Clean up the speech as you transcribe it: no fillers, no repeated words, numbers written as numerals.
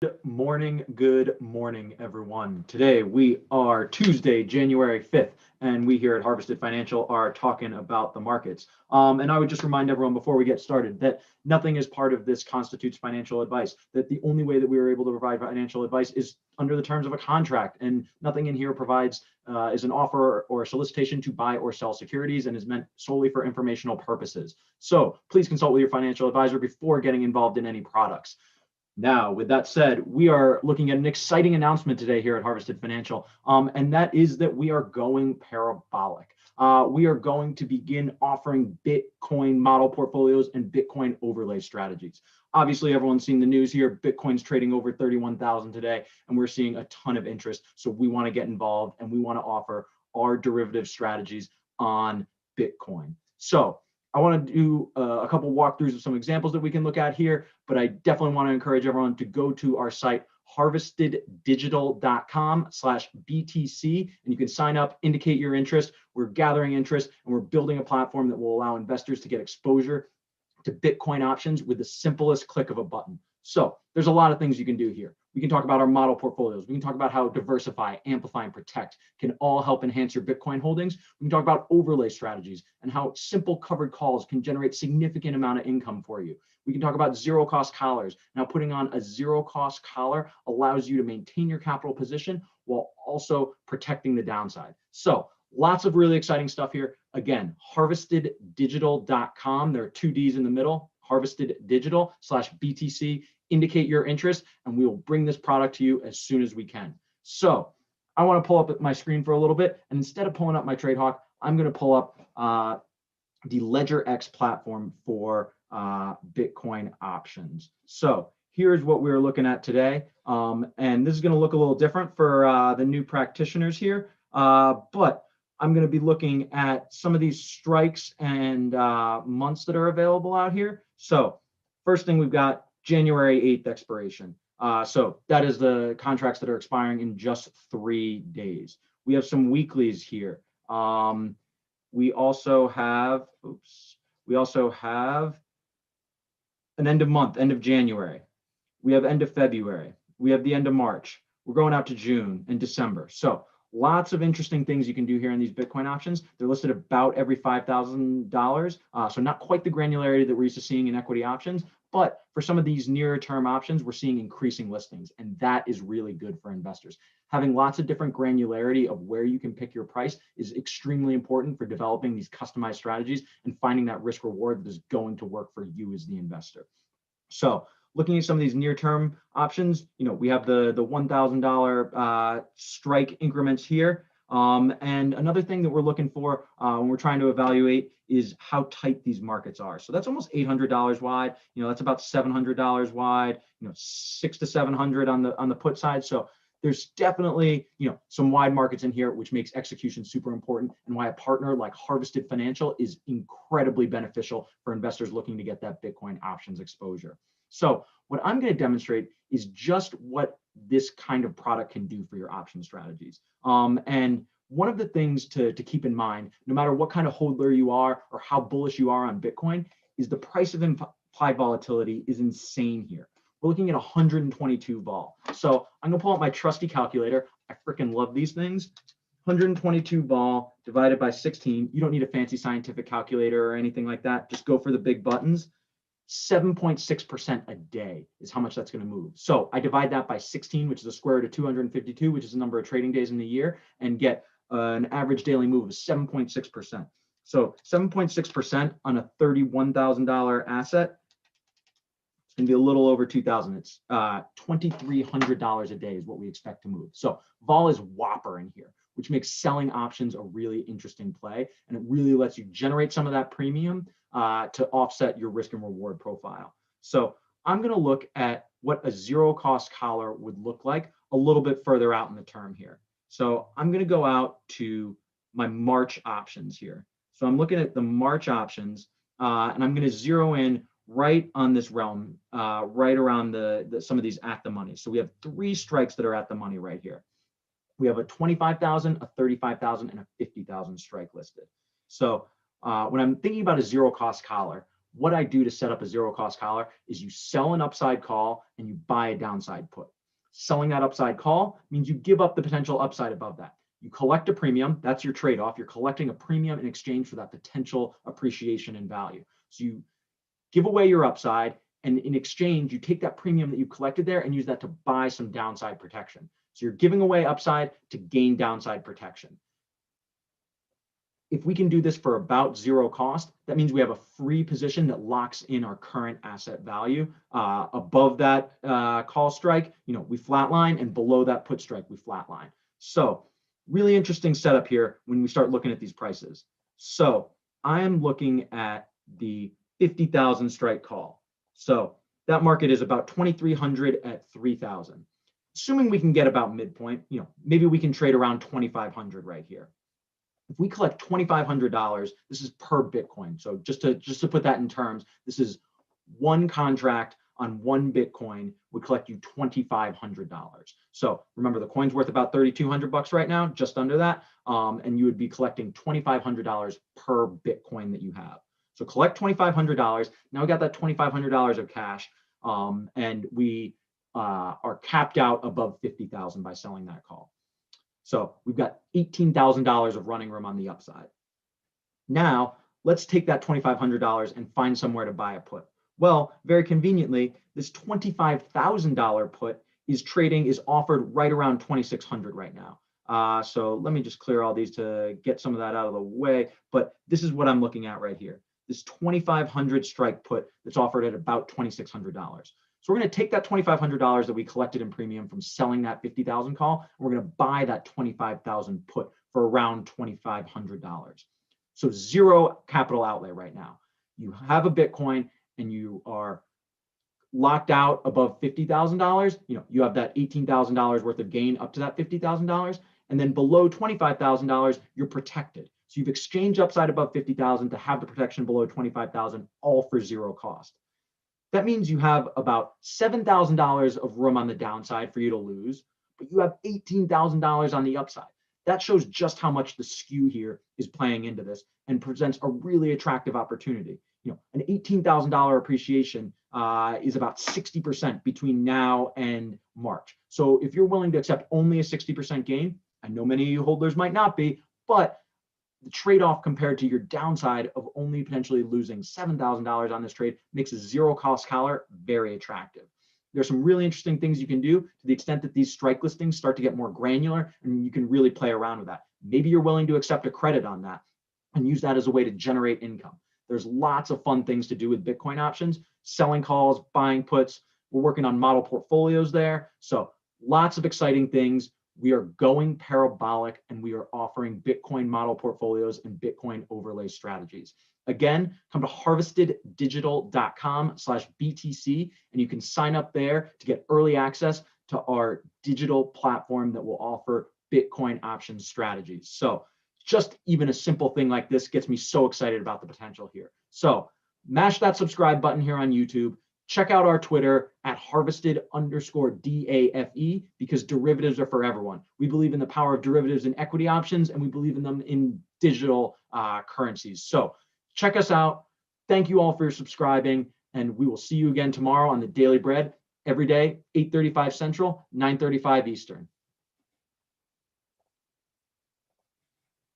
Good morning, everyone. Today we are Tuesday, January 5th, and we here at Harvested Financial are talking about the markets. And I would just remind everyone before we get started that nothing as part of this constitutes financial advice, that the only way that we are able to provide financial advice is under the terms of a contract, and nothing in here provides is an offer or a solicitation to buy or sell securities and is meant solely for informational purposes. So please consult with your financial advisor before getting involved in any products. Now, with that said, we are looking at an exciting announcement today here at Harvested Financial, and that is that we are going parabolic. We are going to begin offering Bitcoin model portfolios and Bitcoin overlay strategies. Obviously, everyone's seen the news here. Bitcoin's trading over 31,000 today, and we're seeing a ton of interest. So we want to get involved, and we want to offer our derivative strategies on Bitcoin. So I want to do a couple walkthroughs of some examples that we can look at here, but I definitely want to encourage everyone to go to our site, harvesteddigital.com/BTC, and you can sign up, indicate your interest. We're gathering interest, and we're building a platform that will allow investors to get exposure to Bitcoin options with the simplest click of a button. So there's a lot of things you can do here. We can talk about our model portfolios. We can talk about how diversify, amplify, and protect can all help enhance your Bitcoin holdings. We can talk about overlay strategies and how simple covered calls can generate significant amount of income for you. We can talk about zero cost collars. Now, putting on a zero cost collar allows you to maintain your capital position while also protecting the downside. So lots of really exciting stuff here. Again, harvesteddigital.com. There are two D's in the middle, harvesteddigital/BTC. Indicate your interest, and we will bring this product to you as soon as we can. So I want to pull up my screen for a little bit, and instead of pulling up my TradeHawk, I'm going to pull up the LedgerX platform for Bitcoin options. So here's what we're looking at today, and this is going to look a little different for the new practitioners here, but I'm going to be looking at some of these strikes and months that are available out here. So first thing, we've got January 8th expiration. So that is the contracts that are expiring in just 3 days. We have some weeklies here. We also have an end of month, end of January. We have end of February. We have the end of March. We're going out to June and December. So lots of interesting things you can do here in these Bitcoin options. They're listed about every $5,000. So not quite the granularity that we're used to seeing in equity options, but for some of these nearer term options, we're seeing increasing listings, and that is really good for investors. Having lots of different granularity of where you can pick your price is extremely important for developing these customized strategies and finding that risk reward that is going to work for you as the investor. So looking at some of these near-term options, we have the $1,000 strike increments here. And another thing that we're looking for when we're trying to evaluate is how tight these markets are. So that's almost $800 wide. That's about $700 wide. $600 to $700 on the put side. So there's definitely some wide markets in here, which makes execution super important, and why a partner like Harvested Financial is incredibly beneficial for investors looking to get that Bitcoin options exposure. So what I'm going to demonstrate is just what this kind of product can do for your option strategies. And one of the things to keep in mind, no matter what kind of holder you are or how bullish you are on Bitcoin, is the price of implied volatility is insane here. We're looking at 122 vol. So I'm going to pull out my trusty calculator. I freaking love these things. 122 vol divided by 16. You don't need a fancy scientific calculator or anything like that. Just go for the big buttons. 7.6% a day is how much that's going to move. So I divide that by 16, which is a square root of 252, which is the number of trading days in the year, and get an average daily move of 7.6%. So 7.6% on a $31,000 asset, it's going to be a little over 2,000. It's $2,300 a day is what we expect to move. So vol is whopper in here, which makes selling options a really interesting play, and it really lets you generate some of that premium to offset your risk and reward profile. So I'm going to look at what a zero cost collar would look like a little bit further out in the term here. So I'm going to go out to my March options here. So I'm looking at the March options, and I'm going to zero in right on this realm, right around some of these at the money. So we have 3 strikes that are at the money right here. We have a 25,000, a 35,000, and a 50,000 strike listed. So when I'm thinking about a zero cost collar, what I do to set up a zero cost collar is you sell an upside call and you buy a downside put. Selling that upside call means you give up the potential upside above that. You collect a premium, that's your trade-off. You're collecting a premium in exchange for that potential appreciation in value. So you give away your upside, and in exchange, you take that premium that you collected there and use that to buy some downside protection. So you're giving away upside to gain downside protection. If we can do this for about zero cost, that means we have a free position that locks in our current asset value. Above that call strike, we flatline, and below that put strike, we flatline. So really interesting setup here when we start looking at these prices. So I'm looking at the 50,000 strike call. So that market is about 2,300 at 3,000. Assuming we can get about midpoint, maybe we can trade around 2,500 right here. If we collect $2,500, this is per Bitcoin. So just to put that in terms, this is one contract on one Bitcoin would collect you $2,500. So remember, the coin's worth about $3,200 right now, just under that, and you would be collecting $2,500 per Bitcoin that you have. So collect $2,500. Now we got that $2,500 of cash, and we are capped out above 50,000 by selling that call. So we've got $18,000 of running room on the upside. Now let's take that $2,500 and find somewhere to buy a put. Well, very conveniently, this $25,000 put is offered right around 2,600 right now. So let me just clear all these to get some of that out of the way. But this is what I'm looking at right here. This 2,500 strike put that's offered at about $2,600. So we're going to take that $2,500 that we collected in premium from selling that 50,000 call, and we're going to buy that 25,000 put for around $2,500. So zero capital outlay right now. You have a Bitcoin and you are locked out above $50,000. You have that $18,000 worth of gain up to that $50,000, and then below $25,000, you're protected. So you've exchanged upside above 50,000 to have the protection below 25,000, all for zero cost. That means you have about $7,000 of room on the downside for you to lose, but you have $18,000 on the upside. That shows just how much the skew here is playing into this and presents a really attractive opportunity. An $18,000 appreciation is about 60% between now and March. So if you're willing to accept only a 60% gain, I know many of you holders might not be, but the trade-off compared to your downside of only potentially losing $7,000 on this trade makes a zero cost collar very attractive. There's some really interesting things you can do to the extent that these strike listings start to get more granular, and you can really play around with that. Maybe you're willing to accept a credit on that and use that as a way to generate income. There's lots of fun things to do with Bitcoin options, selling calls, buying puts. We're working on model portfolios there. So lots of exciting things. We are going parabolic, and we are offering Bitcoin model portfolios and Bitcoin overlay strategies. Again, come to harvesteddigital.com/BTC, and you can sign up there to get early access to our digital platform that will offer Bitcoin options strategies. So just even a simple thing like this gets me so excited about the potential here. So mash that subscribe button here on YouTube. Check out our Twitter at harvested_DAFE, because derivatives are for everyone. We believe in the power of derivatives and equity options, and we believe in them in digital currencies. So check us out. Thank you all for subscribing, and we will see you again tomorrow on the Daily Bread every day, 8:35 Central, 9:35 Eastern.